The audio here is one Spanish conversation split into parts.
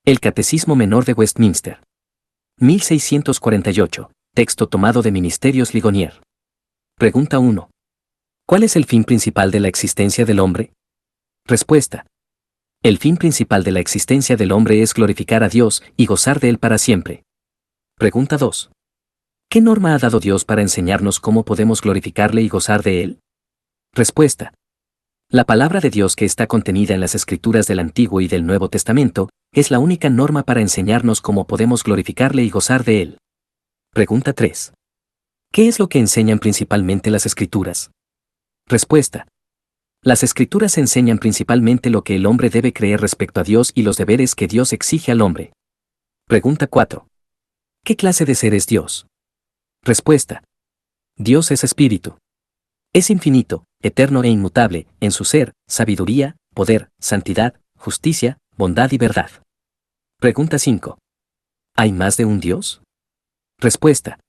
El Catecismo Menor de Westminster. 1648. Texto tomado de Ministerios Ligonier. Pregunta 1. ¿Cuál es el fin principal de la existencia del hombre? Respuesta. El fin principal de la existencia del hombre es glorificar a Dios y gozar de Él para siempre. Pregunta 2. ¿Qué norma ha dado Dios para enseñarnos cómo podemos glorificarle y gozar de Él? Respuesta. La palabra de Dios que está contenida en las Escrituras del Antiguo y del Nuevo Testamento es la única norma para enseñarnos cómo podemos glorificarle y gozar de Él. Pregunta 3. ¿Qué es lo que enseñan principalmente las Escrituras? Respuesta. Las Escrituras enseñan principalmente lo que el hombre debe creer respecto a Dios y los deberes que Dios exige al hombre. Pregunta 4. ¿Qué clase de ser es Dios? Respuesta. Dios es espíritu. Es infinito, eterno e inmutable, en su ser, sabiduría, poder, santidad, justicia, bondad y verdad. Pregunta 5. ¿Hay más de un Dios? Respuesta.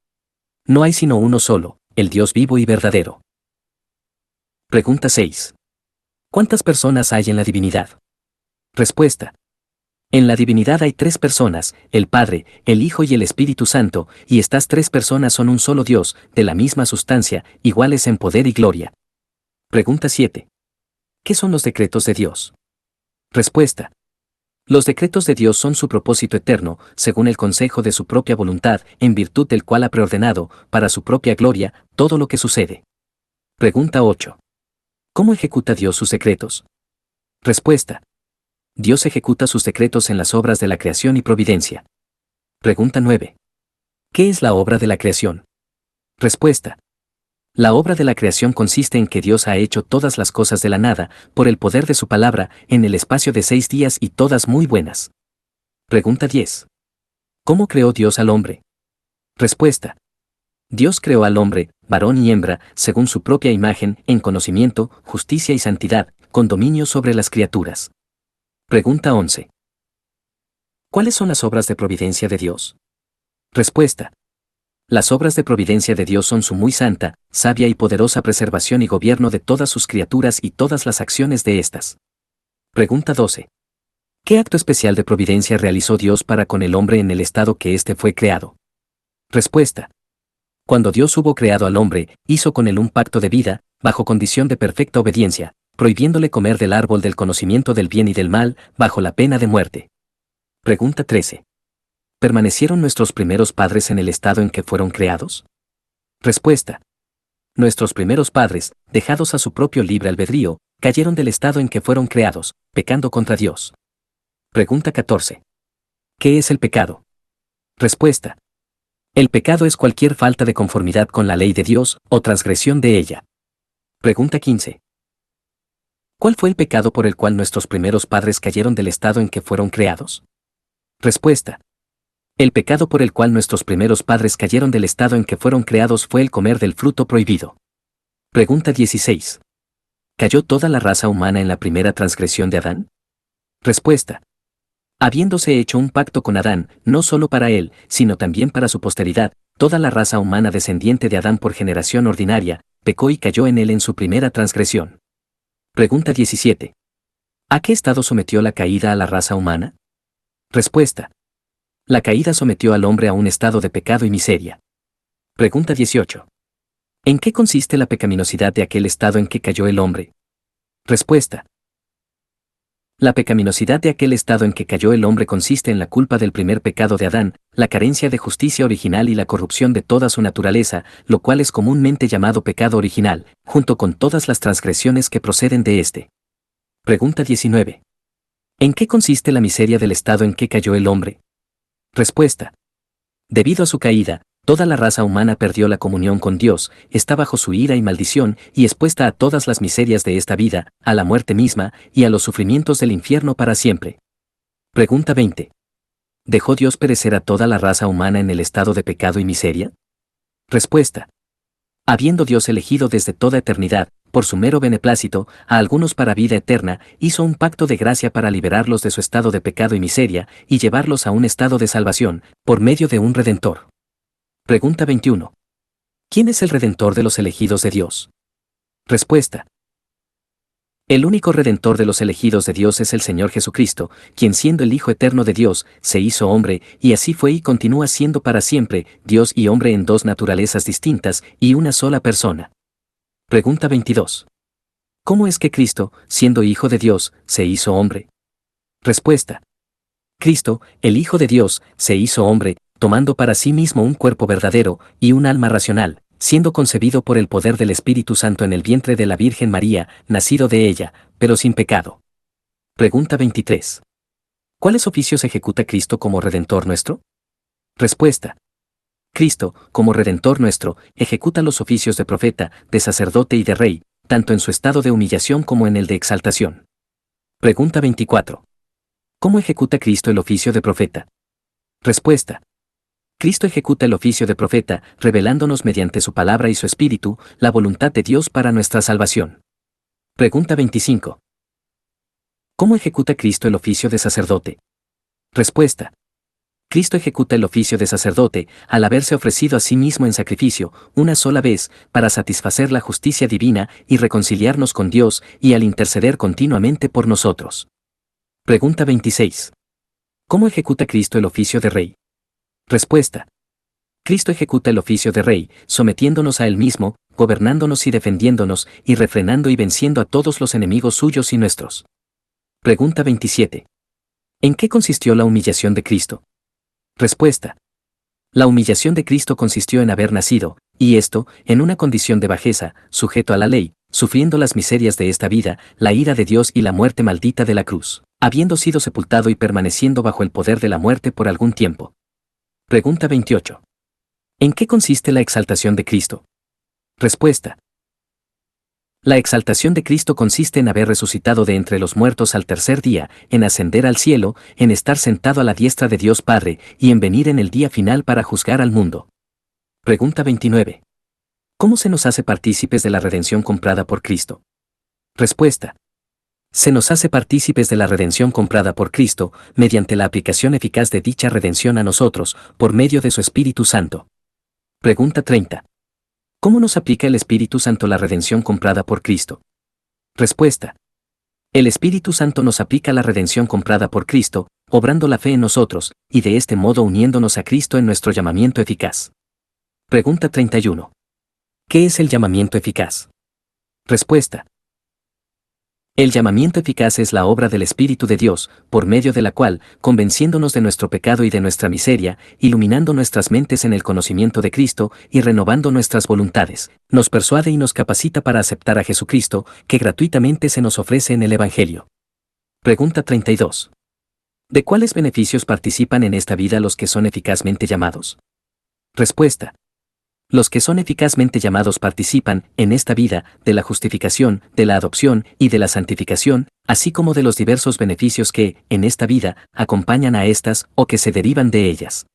No hay sino uno solo, el Dios vivo y verdadero. Pregunta 6. ¿Cuántas personas hay en la divinidad? Respuesta. En la divinidad hay 3 personas, el Padre, el Hijo y el Espíritu Santo, y estas 3 personas son un solo Dios, de la misma sustancia, iguales en poder y gloria. Pregunta 7. ¿Qué son los decretos de Dios? Respuesta. Los decretos de Dios son su propósito eterno, según el consejo de su propia voluntad, en virtud del cual ha preordenado, para su propia gloria, todo lo que sucede. Pregunta 8. ¿Cómo ejecuta Dios sus decretos? Respuesta. Dios ejecuta sus decretos en las obras de la creación y providencia. Pregunta 9. ¿Qué es la obra de la creación? Respuesta. La obra de la creación consiste en que Dios ha hecho todas las cosas de la nada, por el poder de su palabra, en el espacio de 6 días y todas muy buenas. Pregunta 10. ¿Cómo creó Dios al hombre? Respuesta. Dios creó al hombre, varón y hembra, según su propia imagen, en conocimiento, justicia y santidad, con dominio sobre las criaturas. Pregunta 11. ¿Cuáles son las obras de providencia de Dios? Respuesta. Las obras de providencia de Dios son su muy santa, sabia y poderosa preservación y gobierno de todas sus criaturas y todas las acciones de éstas. Pregunta 12. ¿Qué acto especial de providencia realizó Dios para con el hombre en el estado que éste fue creado? Respuesta. Cuando Dios hubo creado al hombre, hizo con él un pacto de vida, bajo condición de perfecta obediencia, prohibiéndole comer del árbol del conocimiento del bien y del mal, bajo la pena de muerte. Pregunta 13. ¿Permanecieron nuestros primeros padres en el estado en que fueron creados? Respuesta. Nuestros primeros padres, dejados a su propio libre albedrío, cayeron del estado en que fueron creados, pecando contra Dios. Pregunta 14. ¿Qué es el pecado? Respuesta. El pecado es cualquier falta de conformidad con la ley de Dios, o transgresión de ella. Pregunta 15. ¿Cuál fue el pecado por el cual nuestros primeros padres cayeron del estado en que fueron creados? Respuesta. El pecado por el cual nuestros primeros padres cayeron del estado en que fueron creados fue el comer del fruto prohibido. Pregunta 16. ¿Cayó toda la raza humana en la primera transgresión de Adán? Respuesta. Habiéndose hecho un pacto con Adán, no solo para él, sino también para su posteridad, toda la raza humana descendiente de Adán por generación ordinaria, pecó y cayó en él en su primera transgresión. Pregunta 17. ¿A qué estado sometió la caída a la raza humana? Respuesta. La caída sometió al hombre a un estado de pecado y miseria. Pregunta 18. ¿En qué consiste la pecaminosidad de aquel estado en que cayó el hombre? Respuesta. La pecaminosidad de aquel estado en que cayó el hombre consiste en la culpa del primer pecado de Adán, la carencia de justicia original y la corrupción de toda su naturaleza, lo cual es comúnmente llamado pecado original, junto con todas las transgresiones que proceden de éste. Pregunta 19. ¿En qué consiste la miseria del estado en que cayó el hombre? Respuesta. Debido a su caída, toda la raza humana perdió la comunión con Dios, está bajo su ira y maldición y expuesta a todas las miserias de esta vida, a la muerte misma y a los sufrimientos del infierno para siempre. Pregunta 20. ¿Dejó Dios perecer a toda la raza humana en el estado de pecado y miseria? Respuesta. Habiendo Dios elegido desde toda eternidad, por su mero beneplácito, a algunos para vida eterna, hizo un pacto de gracia para liberarlos de su estado de pecado y miseria, y llevarlos a un estado de salvación, por medio de un Redentor. Pregunta 21. ¿Quién es el Redentor de los elegidos de Dios? Respuesta. El único redentor de los elegidos de Dios es el Señor Jesucristo, quien siendo el Hijo eterno de Dios, se hizo hombre, y así fue y continúa siendo para siempre, Dios y hombre en dos naturalezas distintas y una sola persona. Pregunta 22. ¿Cómo es que Cristo, siendo Hijo de Dios, se hizo hombre? Respuesta. Cristo, el Hijo de Dios, se hizo hombre, tomando para sí mismo un cuerpo verdadero y un alma racional, siendo concebido por el poder del Espíritu Santo en el vientre de la Virgen María, nacido de ella, pero sin pecado. Pregunta 23. ¿Cuáles oficios ejecuta Cristo como Redentor nuestro? Respuesta. Cristo, como Redentor nuestro, ejecuta los oficios de profeta, de sacerdote y de rey, tanto en su estado de humillación como en el de exaltación. Pregunta 24. ¿Cómo ejecuta Cristo el oficio de profeta? Respuesta. Cristo ejecuta el oficio de profeta, revelándonos mediante su palabra y su espíritu, la voluntad de Dios para nuestra salvación. Pregunta 25. ¿Cómo ejecuta Cristo el oficio de sacerdote? Respuesta. Cristo ejecuta el oficio de sacerdote, al haberse ofrecido a sí mismo en sacrificio, una sola vez, para satisfacer la justicia divina y reconciliarnos con Dios, y al interceder continuamente por nosotros. Pregunta 26. ¿Cómo ejecuta Cristo el oficio de rey? Respuesta. Cristo ejecuta el oficio de rey, sometiéndonos a él mismo, gobernándonos y defendiéndonos, y refrenando y venciendo a todos los enemigos suyos y nuestros. Pregunta 27. ¿En qué consistió la humillación de Cristo? Respuesta. La humillación de Cristo consistió en haber nacido, y esto, en una condición de bajeza, sujeto a la ley, sufriendo las miserias de esta vida, la ira de Dios y la muerte maldita de la cruz, habiendo sido sepultado y permaneciendo bajo el poder de la muerte por algún tiempo. Pregunta 28. ¿En qué consiste la exaltación de Cristo? Respuesta. La exaltación de Cristo consiste en haber resucitado de entre los muertos al tercer día, en ascender al cielo, en estar sentado a la diestra de Dios Padre, y en venir en el día final para juzgar al mundo. Pregunta 29. ¿Cómo se nos hace partícipes de la redención comprada por Cristo? Respuesta. Se nos hace partícipes de la redención comprada por Cristo, mediante la aplicación eficaz de dicha redención a nosotros, por medio de su Espíritu Santo. Pregunta 30. ¿Cómo nos aplica el Espíritu Santo la redención comprada por Cristo? Respuesta. El Espíritu Santo nos aplica la redención comprada por Cristo, obrando la fe en nosotros, y de este modo uniéndonos a Cristo en nuestro llamamiento eficaz. Pregunta 31. ¿Qué es el llamamiento eficaz? Respuesta. El llamamiento eficaz es la obra del Espíritu de Dios, por medio de la cual, convenciéndonos de nuestro pecado y de nuestra miseria, iluminando nuestras mentes en el conocimiento de Cristo y renovando nuestras voluntades, nos persuade y nos capacita para aceptar a Jesucristo, que gratuitamente se nos ofrece en el Evangelio. Pregunta 32. ¿De cuáles beneficios participan en esta vida los que son eficazmente llamados? Respuesta. Los que son eficazmente llamados participan, en esta vida, de la justificación, de la adopción y de la santificación, así como de los diversos beneficios que, en esta vida, acompañan a estas o que se derivan de ellas.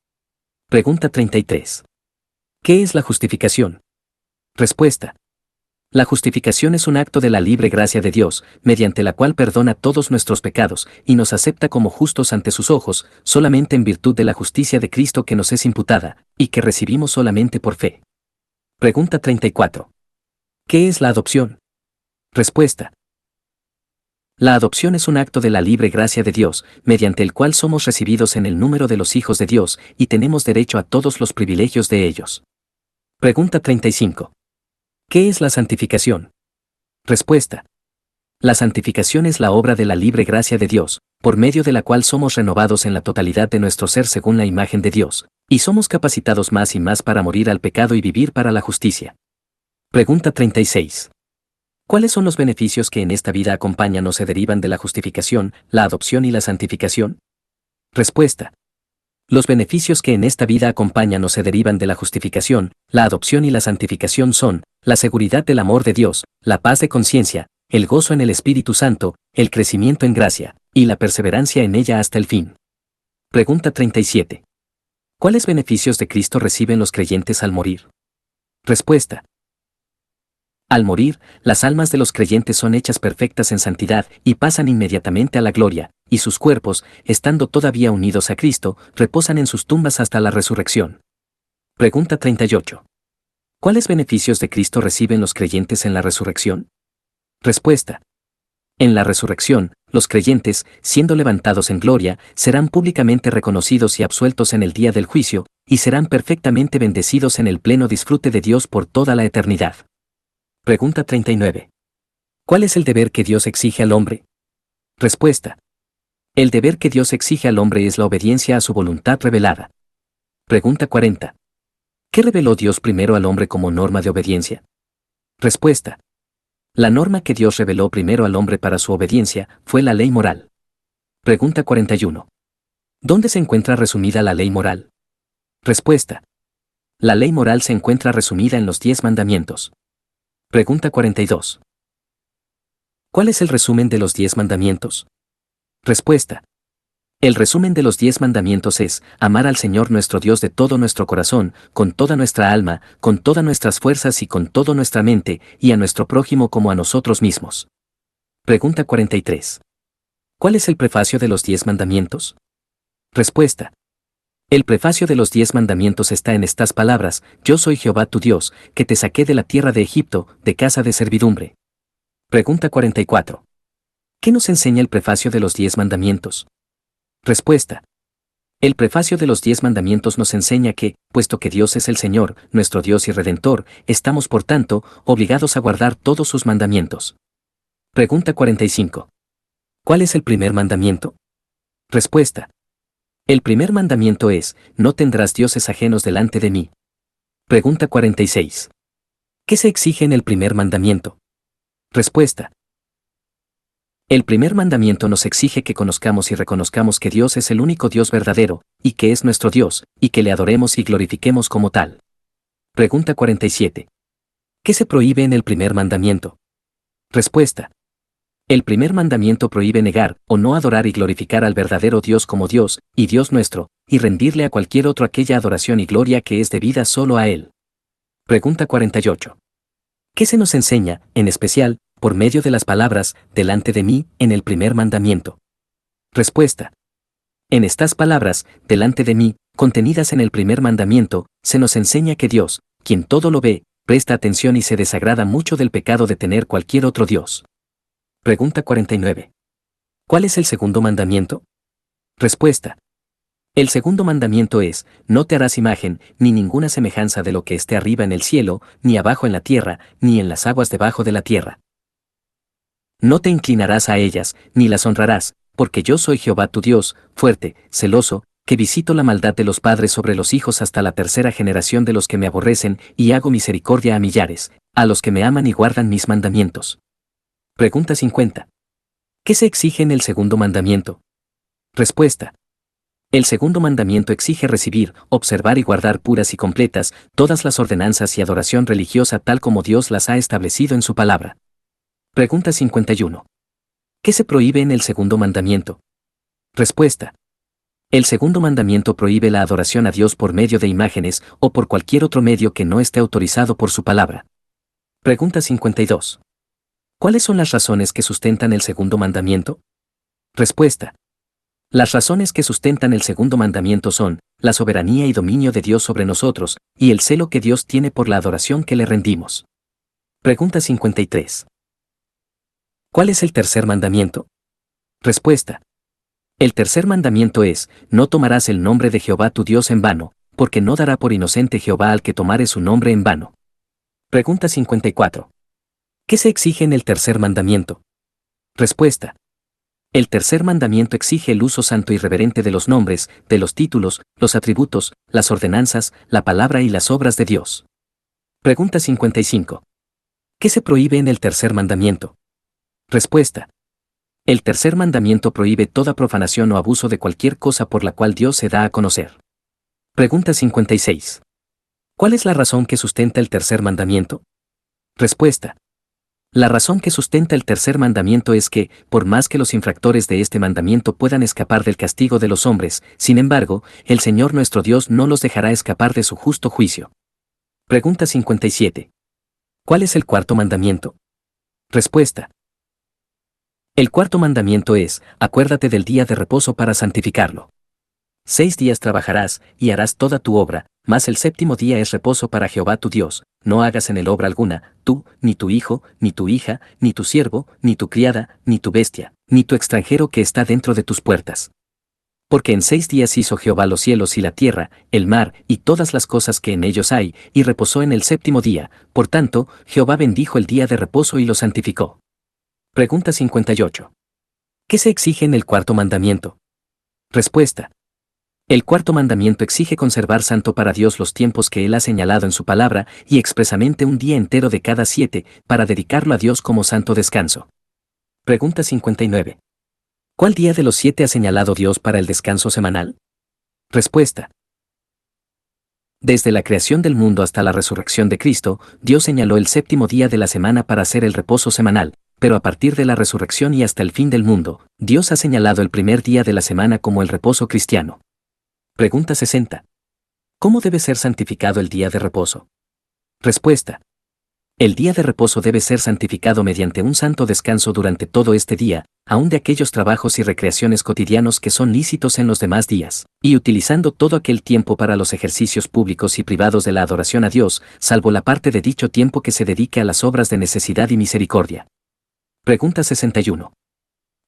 Pregunta 33. ¿Qué es la justificación? Respuesta. La justificación es un acto de la libre gracia de Dios, mediante la cual perdona todos nuestros pecados y nos acepta como justos ante sus ojos, solamente en virtud de la justicia de Cristo que nos es imputada, y que recibimos solamente por fe. Pregunta 34. ¿Qué es la adopción? Respuesta. La adopción es un acto de la libre gracia de Dios, mediante el cual somos recibidos en el número de los hijos de Dios y tenemos derecho a todos los privilegios de ellos. Pregunta 35. ¿Qué es la santificación? Respuesta. La santificación es la obra de la libre gracia de Dios, por medio de la cual somos renovados en la totalidad de nuestro ser según la imagen de Dios, y somos capacitados más y más para morir al pecado y vivir para la justicia. Pregunta 36. ¿Cuáles son los beneficios que en esta vida acompañan o se derivan de la justificación, la adopción y la santificación? Respuesta. Los beneficios que en esta vida acompañan o se derivan de la justificación, la adopción y la santificación son, la seguridad del amor de Dios, la paz de conciencia, el gozo en el Espíritu Santo, el crecimiento en gracia, y la perseverancia en ella hasta el fin. Pregunta 37. ¿Cuáles beneficios de Cristo reciben los creyentes al morir? Respuesta. Al morir, las almas de los creyentes son hechas perfectas en santidad y pasan inmediatamente a la gloria, y sus cuerpos, estando todavía unidos a Cristo, reposan en sus tumbas hasta la resurrección. Pregunta 38. ¿Cuáles beneficios de Cristo reciben los creyentes en la resurrección? Respuesta. En la resurrección, los creyentes, siendo levantados en gloria, serán públicamente reconocidos y absueltos en el día del juicio, y serán perfectamente bendecidos en el pleno disfrute de Dios por toda la eternidad. Pregunta 39. ¿Cuál es el deber que Dios exige al hombre? Respuesta. El deber que Dios exige al hombre es la obediencia a su voluntad revelada. Pregunta 40. ¿Qué reveló Dios primero al hombre como norma de obediencia? Respuesta. La norma que Dios reveló primero al hombre para su obediencia fue la ley moral. Pregunta 41. ¿Dónde se encuentra resumida la ley moral? Respuesta. La ley moral se encuentra resumida en los 10 mandamientos. Pregunta 42. ¿Cuál es el resumen de los 10 mandamientos? Respuesta. El resumen de los 10 mandamientos es amar al Señor nuestro Dios de todo nuestro corazón, con toda nuestra alma, con todas nuestras fuerzas y con toda nuestra mente, y a nuestro prójimo como a nosotros mismos. Pregunta 43. ¿Cuál es el prefacio de los 10 mandamientos? Respuesta. El prefacio de los 10 mandamientos está en estas palabras: Yo soy Jehová tu Dios, que te saqué de la tierra de Egipto, de casa de servidumbre. Pregunta 44. ¿Qué nos enseña el prefacio de los 10 mandamientos? Respuesta. El prefacio de los 10 mandamientos nos enseña que, puesto que Dios es el Señor, nuestro Dios y Redentor, estamos por tanto, obligados a guardar todos sus mandamientos. Pregunta 45. ¿Cuál es el primer mandamiento? Respuesta. El primer mandamiento es: no tendrás dioses ajenos delante de mí. Pregunta 46. ¿Qué se exige en el primer mandamiento? Respuesta. El primer mandamiento nos exige que conozcamos y reconozcamos que Dios es el único Dios verdadero, y que es nuestro Dios, y que le adoremos y glorifiquemos como tal. Pregunta 47. ¿Qué se prohíbe en el primer mandamiento? Respuesta. El primer mandamiento prohíbe negar, o no adorar y glorificar al verdadero Dios como Dios, y Dios nuestro, y rendirle a cualquier otro aquella adoración y gloria que es debida solo a Él. Pregunta 48. ¿Qué se nos enseña, en especial, por medio de las palabras, delante de mí, en el primer mandamiento? Respuesta. En estas palabras, delante de mí, contenidas en el primer mandamiento, se nos enseña que Dios, quien todo lo ve, presta atención y se desagrada mucho del pecado de tener cualquier otro Dios. Pregunta 49. ¿Cuál es el segundo mandamiento? Respuesta. El segundo mandamiento es: no te harás imagen, ni ninguna semejanza de lo que esté arriba en el cielo, ni abajo en la tierra, ni en las aguas debajo de la tierra. No te inclinarás a ellas, ni las honrarás, porque yo soy Jehová tu Dios, fuerte, celoso, que visito la maldad de los padres sobre los hijos hasta la tercera generación de los que me aborrecen, y hago misericordia a millares, a los que me aman y guardan mis mandamientos. Pregunta 50. ¿Qué se exige en el segundo mandamiento? Respuesta. El segundo mandamiento exige recibir, observar y guardar puras y completas todas las ordenanzas y adoración religiosa tal como Dios las ha establecido en su palabra. Pregunta 51. ¿Qué se prohíbe en el segundo mandamiento? Respuesta. El segundo mandamiento prohíbe la adoración a Dios por medio de imágenes o por cualquier otro medio que no esté autorizado por su palabra. Pregunta 52. ¿Cuáles son las razones que sustentan el segundo mandamiento? Respuesta. Las razones que sustentan el segundo mandamiento son la soberanía y dominio de Dios sobre nosotros, y el celo que Dios tiene por la adoración que le rendimos. Pregunta 53. ¿Cuál es el tercer mandamiento? Respuesta. El tercer mandamiento es: no tomarás el nombre de Jehová tu Dios en vano, porque no dará por inocente Jehová al que tomare su nombre en vano. Pregunta 54. ¿Qué se exige en el tercer mandamiento? Respuesta. El tercer mandamiento exige el uso santo y reverente de los nombres, de los títulos, los atributos, las ordenanzas, la palabra y las obras de Dios. Pregunta 55. ¿Qué se prohíbe en el tercer mandamiento? Respuesta. El tercer mandamiento prohíbe toda profanación o abuso de cualquier cosa por la cual Dios se da a conocer. Pregunta 56. ¿Cuál es la razón que sustenta el tercer mandamiento? Respuesta. La razón que sustenta el tercer mandamiento es que, por más que los infractores de este mandamiento puedan escapar del castigo de los hombres, sin embargo, el Señor nuestro Dios no los dejará escapar de su justo juicio. Pregunta 57. ¿Cuál es el cuarto mandamiento? Respuesta. El cuarto mandamiento es: acuérdate del día de reposo para santificarlo. 6 días trabajarás, y harás toda tu obra, Mas el séptimo día es reposo para Jehová tu Dios. No hagas en él obra alguna, tú, ni tu hijo, ni tu hija, ni tu siervo, ni tu criada, ni tu bestia, ni tu extranjero que está dentro de tus puertas. Porque en 6 días hizo Jehová los cielos y la tierra, el mar, y todas las cosas que en ellos hay, y reposó en el séptimo día. Por tanto, Jehová bendijo el día de reposo y lo santificó. Pregunta 58. ¿Qué se exige en el cuarto mandamiento? Respuesta. El cuarto mandamiento exige conservar santo para Dios los tiempos que Él ha señalado en su palabra, y expresamente un día entero de cada 7, para dedicarlo a Dios como santo descanso. Pregunta 59. ¿Cuál día de los 7 ha señalado Dios para el descanso semanal? Respuesta. Desde la creación del mundo hasta la resurrección de Cristo, Dios señaló el séptimo día de la semana para hacer el reposo semanal, pero a partir de la resurrección y hasta el fin del mundo, Dios ha señalado el primer día de la semana como el reposo cristiano. Pregunta 60. ¿Cómo debe ser santificado el día de reposo? Respuesta. El día de reposo debe ser santificado mediante un santo descanso durante todo este día, aun de aquellos trabajos y recreaciones cotidianos que son lícitos en los demás días, y utilizando todo aquel tiempo para los ejercicios públicos y privados de la adoración a Dios, salvo la parte de dicho tiempo que se dedique a las obras de necesidad y misericordia. Pregunta 61.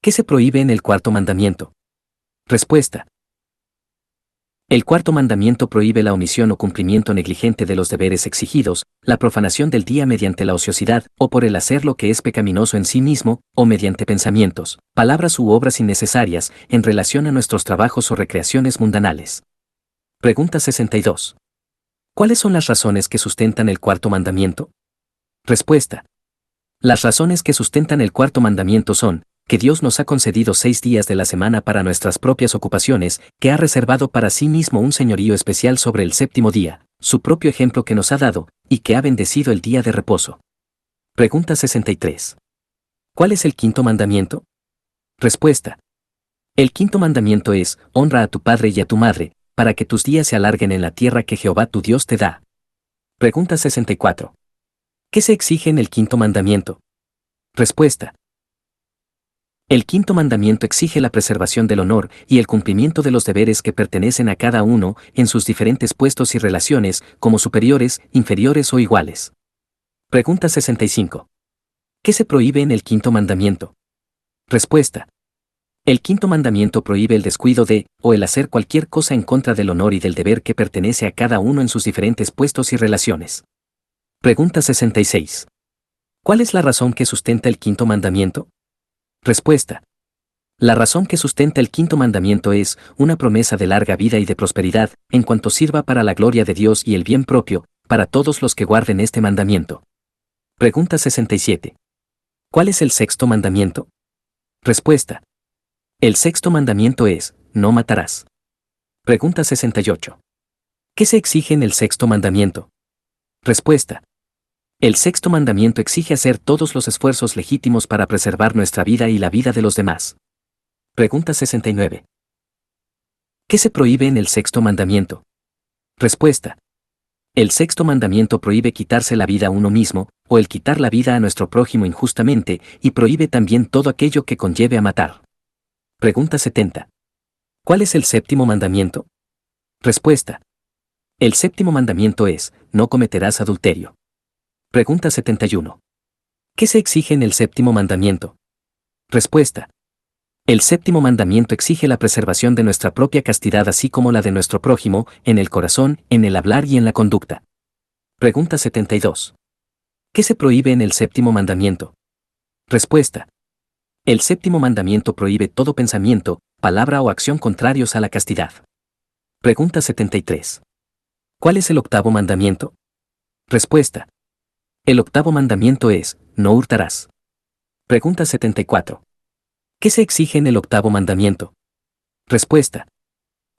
¿Qué se prohíbe en el cuarto mandamiento? Respuesta. El cuarto mandamiento prohíbe la omisión o cumplimiento negligente de los deberes exigidos, la profanación del día mediante la ociosidad, o por el hacer lo que es pecaminoso en sí mismo, o mediante pensamientos, palabras u obras innecesarias, en relación a nuestros trabajos o recreaciones mundanales. Pregunta 62. ¿Cuáles son las razones que sustentan el cuarto mandamiento? Respuesta. Las razones que sustentan el cuarto mandamiento son, que Dios nos ha concedido 6 días de la semana para nuestras propias ocupaciones, que ha reservado para sí mismo un señorío especial sobre el séptimo día, su propio ejemplo que nos ha dado, y que ha bendecido el día de reposo. Pregunta 63. ¿Cuál es el quinto mandamiento? Respuesta. El quinto mandamiento es, honra a tu padre y a tu madre, para que tus días se alarguen en la tierra que Jehová tu Dios te da. Pregunta 64. ¿Qué se exige en el quinto mandamiento? Respuesta. El quinto mandamiento exige la preservación del honor y el cumplimiento de los deberes que pertenecen a cada uno en sus diferentes puestos y relaciones, como superiores, inferiores o iguales. Pregunta 65. ¿Qué se prohíbe en el quinto mandamiento? Respuesta. El quinto mandamiento prohíbe el descuido de, o el hacer cualquier cosa en contra del honor y del deber que pertenece a cada uno en sus diferentes puestos y relaciones. Pregunta 66. ¿Cuál es la razón que sustenta el quinto mandamiento? Respuesta. La razón que sustenta el quinto mandamiento es una promesa de larga vida y de prosperidad, en cuanto sirva para la gloria de Dios y el bien propio, para todos los que guarden este mandamiento. Pregunta 67. ¿Cuál es el sexto mandamiento? Respuesta. El sexto mandamiento es, no matarás. Pregunta 68. ¿Qué se exige en el sexto mandamiento? Respuesta. El sexto mandamiento exige hacer todos los esfuerzos legítimos para preservar nuestra vida y la vida de los demás. Pregunta 69. ¿Qué se prohíbe en el sexto mandamiento? Respuesta. El sexto mandamiento prohíbe quitarse la vida a uno mismo, o el quitar la vida a nuestro prójimo injustamente, y prohíbe también todo aquello que conlleve a matar. Pregunta 70. ¿Cuál es el séptimo mandamiento? Respuesta. El séptimo mandamiento es, no cometerás adulterio. Pregunta 71. ¿Qué se exige en el séptimo mandamiento? Respuesta. El séptimo mandamiento exige la preservación de nuestra propia castidad así como la de nuestro prójimo, en el corazón, en el hablar y en la conducta. Pregunta 72. ¿Qué se prohíbe en el séptimo mandamiento? Respuesta. El séptimo mandamiento prohíbe todo pensamiento, palabra o acción contrarios a la castidad. Pregunta 73. ¿Cuál es el octavo mandamiento? Respuesta. El octavo mandamiento es, no hurtarás. Pregunta 74. ¿Qué se exige en el octavo mandamiento? Respuesta.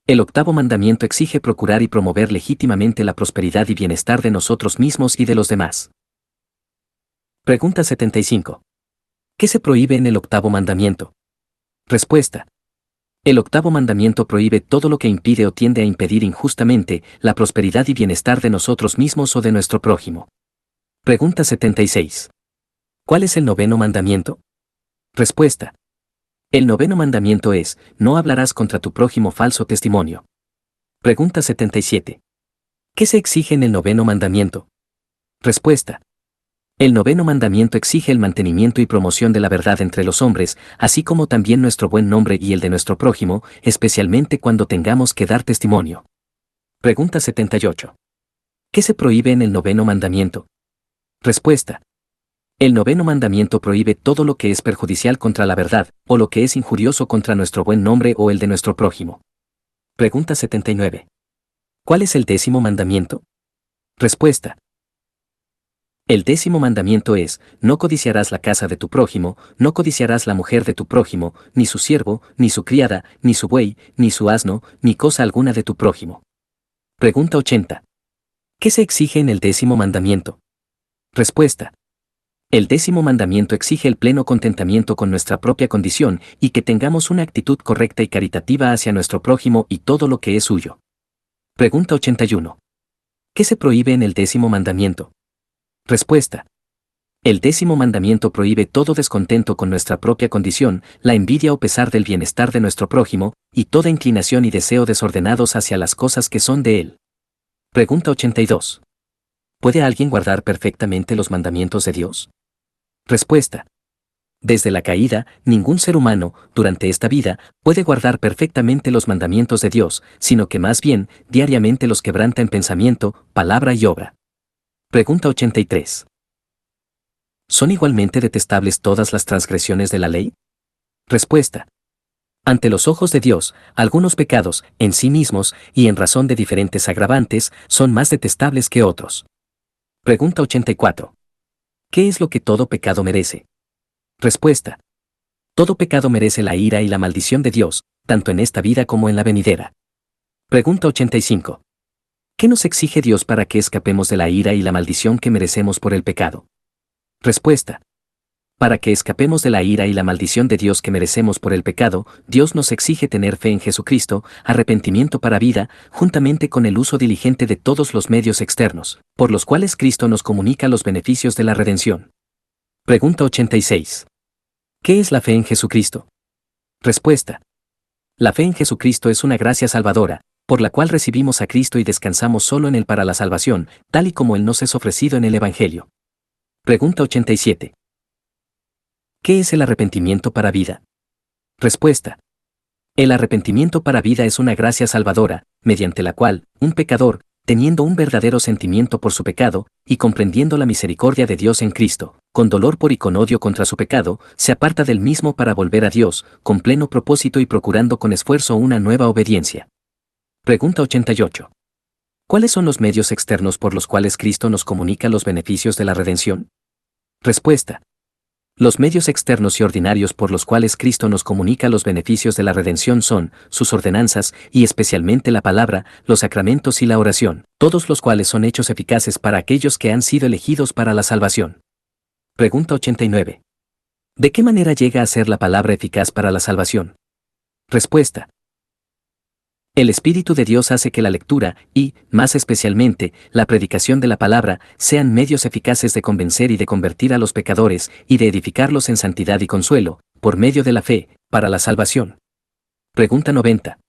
El octavo mandamiento exige procurar y promover legítimamente la prosperidad y bienestar de nosotros mismos y de los demás. Pregunta 75. ¿Qué se prohíbe en el octavo mandamiento? Respuesta. El octavo mandamiento prohíbe todo lo que impide o tiende a impedir injustamente la prosperidad y bienestar de nosotros mismos o de nuestro prójimo. Pregunta 76. ¿Cuál es el noveno mandamiento? Respuesta. El noveno mandamiento es, no hablarás contra tu prójimo falso testimonio. Pregunta 77. ¿Qué se exige en el noveno mandamiento? Respuesta. El noveno mandamiento exige el mantenimiento y promoción de la verdad entre los hombres, así como también nuestro buen nombre y el de nuestro prójimo, especialmente cuando tengamos que dar testimonio. Pregunta 78. ¿Qué se prohíbe en el noveno mandamiento? Respuesta. El noveno mandamiento prohíbe todo lo que es perjudicial contra la verdad, o lo que es injurioso contra nuestro buen nombre o el de nuestro prójimo. Pregunta 79. ¿Cuál es el décimo mandamiento? Respuesta. El décimo mandamiento es: no codiciarás la casa de tu prójimo, no codiciarás la mujer de tu prójimo, ni su siervo, ni su criada, ni su buey, ni su asno, ni cosa alguna de tu prójimo. Pregunta 80. ¿Qué se exige en el décimo mandamiento? Respuesta. El décimo mandamiento exige el pleno contentamiento con nuestra propia condición y que tengamos una actitud correcta y caritativa hacia nuestro prójimo y todo lo que es suyo. Pregunta 81. ¿Qué se prohíbe en el décimo mandamiento? Respuesta. El décimo mandamiento prohíbe todo descontento con nuestra propia condición, la envidia o pesar del bienestar de nuestro prójimo, y toda inclinación y deseo desordenados hacia las cosas que son de él. Pregunta 82. ¿Puede alguien guardar perfectamente los mandamientos de Dios? Respuesta. Desde la caída, ningún ser humano, durante esta vida, puede guardar perfectamente los mandamientos de Dios, sino que más bien, diariamente los quebranta en pensamiento, palabra y obra. Pregunta 83. ¿Son igualmente detestables todas las transgresiones de la ley? Respuesta. Ante los ojos de Dios, algunos pecados, en sí mismos, y en razón de diferentes agravantes, son más detestables que otros. Pregunta 84. ¿Qué es lo que todo pecado merece? Respuesta. Todo pecado merece la ira y la maldición de Dios, tanto en esta vida como en la venidera. Pregunta 85. ¿Qué nos exige Dios para que escapemos de la ira y la maldición que merecemos por el pecado? Respuesta. Para que escapemos de la ira y la maldición de Dios que merecemos por el pecado, Dios nos exige tener fe en Jesucristo, arrepentimiento para vida, juntamente con el uso diligente de todos los medios externos, por los cuales Cristo nos comunica los beneficios de la redención. Pregunta 86. ¿Qué es la fe en Jesucristo? Respuesta. La fe en Jesucristo es una gracia salvadora, por la cual recibimos a Cristo y descansamos solo en Él para la salvación, tal y como Él nos es ofrecido en el Evangelio. Pregunta 87. ¿Qué es el arrepentimiento para vida? Respuesta. El arrepentimiento para vida es una gracia salvadora, mediante la cual, un pecador, teniendo un verdadero sentimiento por su pecado, y comprendiendo la misericordia de Dios en Cristo, con dolor por y con odio contra su pecado, se aparta del mismo para volver a Dios, con pleno propósito y procurando con esfuerzo una nueva obediencia. Pregunta 88. ¿Cuáles son los medios externos por los cuales Cristo nos comunica los beneficios de la redención? Respuesta. Los medios externos y ordinarios por los cuales Cristo nos comunica los beneficios de la redención son sus ordenanzas, y especialmente la palabra, los sacramentos y la oración, todos los cuales son hechos eficaces para aquellos que han sido elegidos para la salvación. Pregunta 89. ¿De qué manera llega a ser la palabra eficaz para la salvación? Respuesta. El Espíritu de Dios hace que la lectura, y, más especialmente, la predicación de la palabra, sean medios eficaces de convencer y de convertir a los pecadores, y de edificarlos en santidad y consuelo, por medio de la fe, para la salvación. Pregunta 90.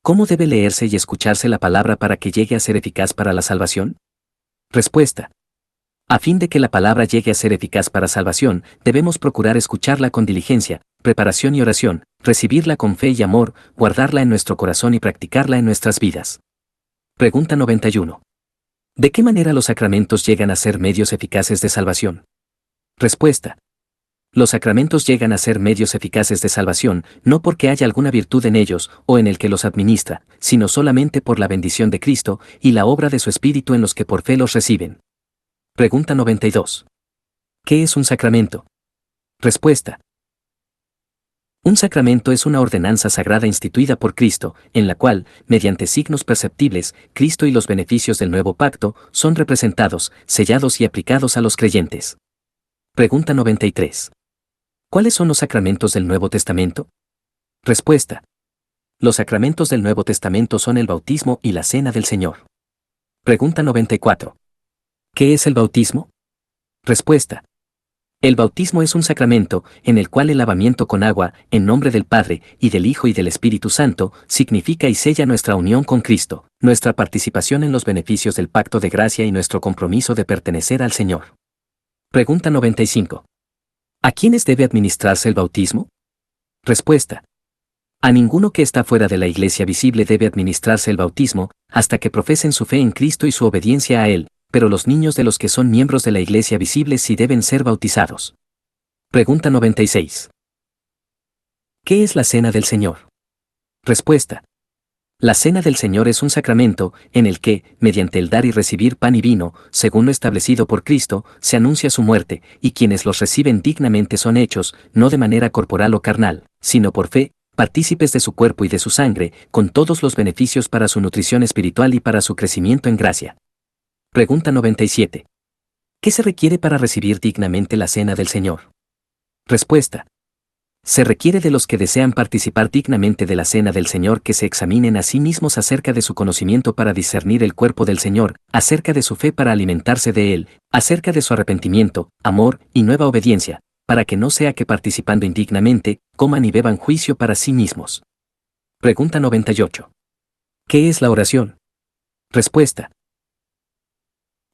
¿Cómo debe leerse y escucharse la palabra para que llegue a ser eficaz para la salvación? Respuesta. A fin de que la palabra llegue a ser eficaz para salvación, debemos procurar escucharla con diligencia, preparación y oración, recibirla con fe y amor, guardarla en nuestro corazón y practicarla en nuestras vidas. Pregunta 91. ¿De qué manera los sacramentos llegan a ser medios eficaces de salvación? Respuesta. Los sacramentos llegan a ser medios eficaces de salvación, no porque haya alguna virtud en ellos o en el que los administra, sino solamente por la bendición de Cristo y la obra de su Espíritu en los que por fe los reciben. Pregunta 92. ¿Qué es un sacramento? Respuesta. Un sacramento es una ordenanza sagrada instituida por Cristo, en la cual, mediante signos perceptibles, Cristo y los beneficios del nuevo pacto son representados, sellados y aplicados a los creyentes. Pregunta 93. ¿Cuáles son los sacramentos del Nuevo Testamento? Respuesta. Los sacramentos del Nuevo Testamento son el bautismo y la cena del Señor. Pregunta 94. ¿Qué es el bautismo? Respuesta. El bautismo es un sacramento, en el cual el lavamiento con agua, en nombre del Padre, y del Hijo y del Espíritu Santo, significa y sella nuestra unión con Cristo, Nuestra participación en los beneficios del pacto de gracia y nuestro compromiso de pertenecer al Señor. Pregunta 95. ¿A quiénes debe administrarse el bautismo? Respuesta. A ninguno que está fuera de la iglesia visible debe administrarse el bautismo, hasta que profesen su fe en Cristo y su obediencia a Él, pero los niños de los que son miembros de la iglesia visible sí deben ser bautizados. Pregunta 96. ¿Qué es la Cena del Señor? Respuesta. La Cena del Señor es un sacramento, en el que, mediante el dar y recibir pan y vino, según lo establecido por Cristo, se anuncia su muerte, y quienes los reciben dignamente son hechos, no de manera corporal o carnal, sino por fe, partícipes de su cuerpo y de su sangre, con todos los beneficios para su nutrición espiritual y para su crecimiento en gracia. Pregunta 97. ¿Qué se requiere para recibir dignamente la Cena del Señor? Respuesta. Se requiere de los que desean participar dignamente de la Cena del Señor que se examinen a sí mismos acerca de su conocimiento para discernir el cuerpo del Señor, acerca de su fe para alimentarse de él, acerca de su arrepentimiento, amor y nueva obediencia, para que no sea que participando indignamente, coman y beban juicio para sí mismos. Pregunta 98. ¿Qué es la oración? Respuesta.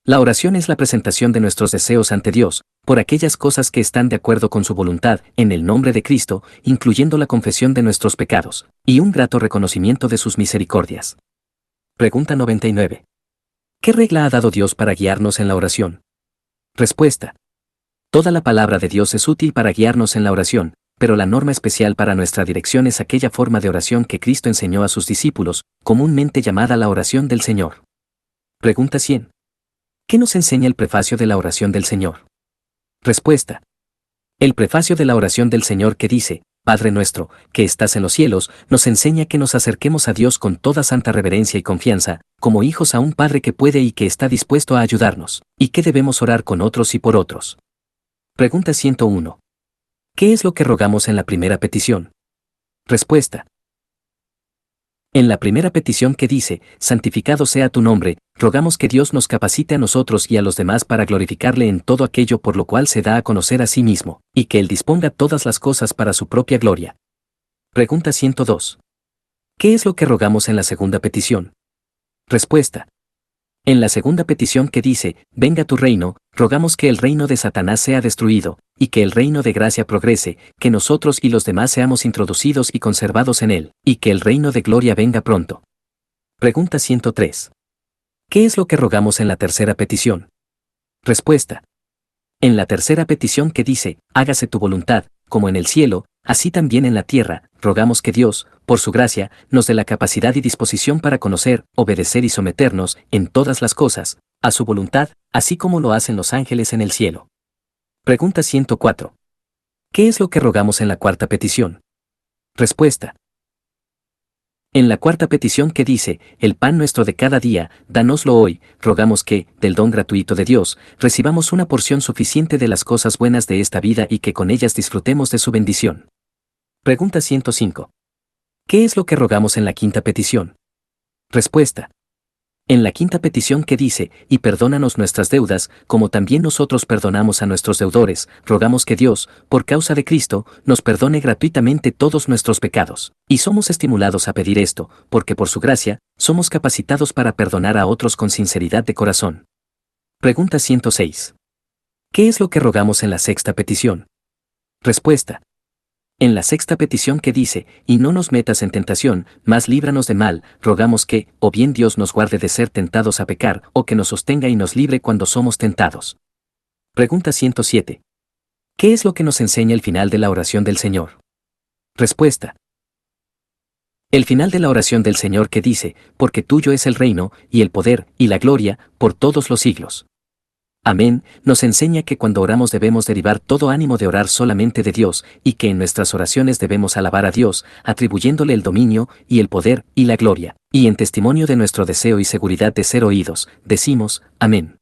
La oración es la presentación de nuestros deseos ante Dios, por aquellas cosas que están de acuerdo con su voluntad, en el nombre de Cristo, incluyendo la confesión de nuestros pecados, y un grato reconocimiento de sus misericordias. Pregunta 99. ¿Qué regla ha dado Dios para guiarnos en la oración? Respuesta. Toda la palabra de Dios es útil para guiarnos en la oración, pero la norma especial para nuestra dirección es aquella forma de oración que Cristo enseñó a sus discípulos, comúnmente llamada la oración del Señor. Pregunta 100. ¿Qué nos enseña el prefacio de la oración del Señor? Respuesta. El prefacio de la oración del Señor que dice, Padre nuestro, que estás en los cielos, nos enseña que nos acerquemos a Dios con toda santa reverencia y confianza, como hijos a un Padre que puede y que está dispuesto a ayudarnos, y que debemos orar con otros y por otros. Pregunta 101. ¿Qué es lo que rogamos en la primera petición? Respuesta. En la primera petición que dice, santificado sea tu nombre, rogamos que Dios nos capacite a nosotros y a los demás para glorificarle en todo aquello por lo cual se da a conocer a sí mismo, y que Él disponga todas las cosas para su propia gloria. Pregunta 102. ¿Qué es lo que rogamos en la segunda petición? Respuesta. En la segunda petición que dice, venga tu reino, rogamos que el reino de Satanás sea destruido, y que el reino de gracia progrese, que nosotros y los demás seamos introducidos y conservados en él, y que el reino de gloria venga pronto. Pregunta 103. ¿Qué es lo que rogamos en la tercera petición? Respuesta. En la tercera petición que dice, hágase tu voluntad, como en el cielo, así también en la tierra, rogamos que Dios, por su gracia, nos dé la capacidad y disposición para conocer, obedecer y someternos, en todas las cosas, a su voluntad, así como lo hacen los ángeles en el cielo. Pregunta 104. ¿Qué es lo que rogamos en la cuarta petición? Respuesta. En la cuarta petición que dice, el pan nuestro de cada día, dánoslo hoy, rogamos que, del don gratuito de Dios, recibamos una porción suficiente de las cosas buenas de esta vida y que con ellas disfrutemos de su bendición. Pregunta 105. ¿Qué es lo que rogamos en la quinta petición? Respuesta. En la quinta petición que dice, y perdónanos nuestras deudas, como también nosotros perdonamos a nuestros deudores, rogamos que Dios, por causa de Cristo, nos perdone gratuitamente todos nuestros pecados. Y somos estimulados a pedir esto, porque por su gracia, somos capacitados para perdonar a otros con sinceridad de corazón. Pregunta 106. ¿Qué es lo que rogamos en la sexta petición? Respuesta. En la sexta petición que dice, y no nos metas en tentación, mas líbranos de mal, rogamos que, o bien Dios nos guarde de ser tentados a pecar, o que nos sostenga y nos libre cuando somos tentados. Pregunta 107. ¿Qué es lo que nos enseña el final de la oración del Señor? Respuesta. El final de la oración del Señor que dice, porque tuyo es el reino, y el poder, y la gloria, por todos los siglos. Amén, nos enseña que cuando oramos debemos derivar todo ánimo de orar solamente de Dios, y que en nuestras oraciones debemos alabar a Dios, atribuyéndole el dominio, y el poder, y la gloria, y en testimonio de nuestro deseo y seguridad de ser oídos, decimos, amén.